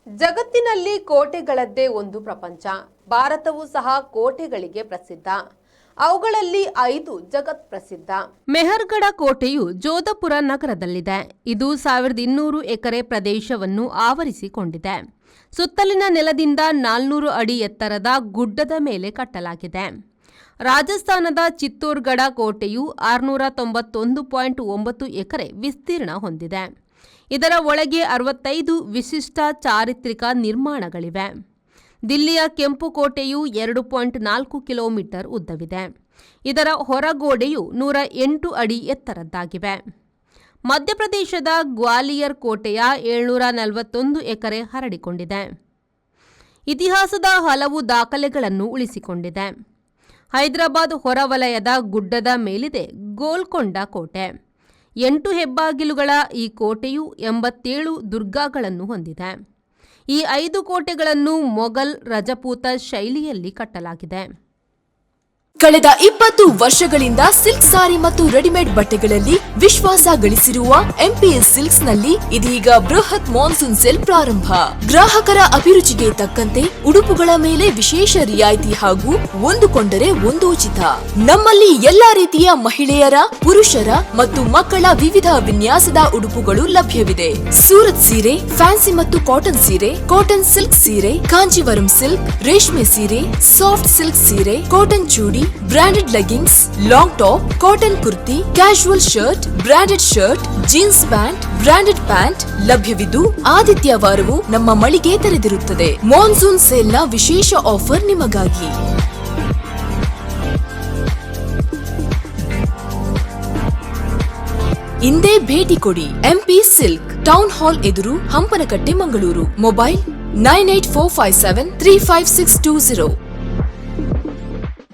ಜಗತ್ತಿನಲ್ಲಿ ಕೋಟೆಗಳದ್ದೇ ಒಂದು ಪ್ರಪಂಚ. ಭಾರತವೂ ಸಹ ಕೋಟೆಗಳಿಗೆ ಪ್ರಸಿದ್ಧ. ಅವುಗಳಲ್ಲಿ 5 ಜಗತ್ ಪ್ರಸಿದ್ಧ. ಮೆಹರ್ಗಢ ಕೋಟೆಯು ಜೋಧಪುರ ನಗರದಲ್ಲಿದೆ. ಇದು 1200 ಎಕರೆ ಪ್ರದೇಶವನ್ನು ಆವರಿಸಿಕೊಂಡಿದೆ. ಸುತ್ತಲಿನ ನೆಲದಿಂದ 400 ಅಡಿ ಎತ್ತರದ ಗುಡ್ಡದ ಮೇಲೆ ಕಟ್ಟಲಾಗಿದೆ. ರಾಜಸ್ಥಾನದ ಚಿತ್ತೋರ್ಗಢ ಕೋಟೆಯು 691.9 ಎಕರೆ ವಿಸ್ತೀರ್ಣ ಹೊಂದಿದೆ. ಇದರ ಒಳಗೆ 65 ವಿಶಿಷ್ಟ ಚಾರಿತ್ರಿಕ ನಿರ್ಮಾಣಗಳಿವೆ. ದಿಲ್ಲಿಯ ಕೆಂಪು ಕೋಟೆಯು 2.4 ಕಿಲೋಮೀಟರ್ ಉದ್ದವಿದೆ. ಇದರ ಹೊರಗೋಡೆಯು 108 ಅಡಿ ಎತ್ತರದ್ದಾಗಿವೆ. ಮಧ್ಯಪ್ರದೇಶದ ಗ್ವಾಲಿಯರ್ ಕೋಟೆಯ 741 ಎಕರೆ ಹರಡಿಕೊಂಡಿದೆ. ಇತಿಹಾಸದ ಹಲವು ದಾಖಲೆಗಳನ್ನು ಉಳಿಸಿಕೊಂಡಿದೆ. ಹೈದರಾಬಾದ್ ಹೊರವಲಯದ ಗುಡ್ಡದ ಮೇಲಿದೆ ಗೋಲ್ಕೊಂಡ ಕೋಟೆ. 8 ಹೆಬ್ಬಾಗಿಲುಗಳ ಈ ಕೋಟೆಯು 87 ದುರ್ಗಗಳನ್ನು ಹೊಂದಿದೆ. ಈ 5 ಕೋಟೆಗಳನ್ನು ಮೊಘಲ್ ರಜಪೂತ ಶೈಲಿಯಲ್ಲಿ ಕಟ್ಟಲಾಗಿದೆ. ಕಳೆದ 20 ವರ್ಷಗಳಿಂದ ಸಿಲ್ಕ್ ಸಾರಿ ಮತ್ತು ರೆಡಿಮೇಡ್ ಬಟ್ಟೆಗಳಲ್ಲಿ ವಿಶ್ವಾಸ ಗಳಿಸಿರುವ ಎಂಪಿಎಸ್ ಸಿಲ್ಕ್ಸ್ ನಲ್ಲಿ ಇದೀಗ ಬೃಹತ್ ಮಾನ್ಸೂನ್ ಸೇಲ್ ಪ್ರಾರಂಭ. ಗ್ರಾಹಕರ ಅಭಿರುಚಿಗೆ ತಕ್ಕಂತೆ ಉಡುಪುಗಳ ಮೇಲೆ ವಿಶೇಷ ರಿಯಾಯಿತಿ ಹಾಗೂ ಒಂದು ಕೊಂಡರೆ ಒಂದು ಉಚಿತ. ನಮ್ಮಲ್ಲಿ ಎಲ್ಲಾ ರೀತಿಯ ಮಹಿಳೆಯರ, ಪುರುಷರ ಮತ್ತು ಮಕ್ಕಳ ವಿವಿಧ ವಿನ್ಯಾಸದ ಉಡುಪುಗಳು ಲಭ್ಯವಿದೆ. ಸೂರತ್ ಸೀರೆ, ಫ್ಯಾನ್ಸಿ ಮತ್ತು ಕಾಟನ್ ಸೀರೆ, ಕಾಟನ್ ಸಿಲ್ಕ್ ಸೀರೆ, ಕಾಂಜೀವರಂ ಸಿಲ್ಕ್, ರೇಷ್ಮೆ ಸೀರೆ, ಸಾಫ್ಟ್ ಸಿಲ್ಕ್ ಸೀರೆ, ಕಾಟನ್ ಚೂಡಿ, branded leggings, long top, cotton kurti, casual shirt, branded shirt, jeans pant, branded pant ಲಭ್ಯವಿದ್ದು ಆದಿತ್ಯವಾರವೂ ನಮ್ಮ ಮಳಿಗೆ ತೆರೆದಿರುತ್ತದೆ. ಮಾನ್ಸೂನ್ ಸೇಲ್ನ ವಿಶೇಷ ಆಫರ್ ನಿಮಗಾಗಿ. ಇಂದೇ ಭೇಟಿ ಕೊಡಿ. ಎಂಪಿ ಸಿಲ್ಕ್, ಟೌನ್ ಹಾಲ್ ಎದುರು, ಹಂಪನಕಟ್ಟೆ, ಮಂಗಳೂರು. ಮೊಬೈಲ್ 9845735620.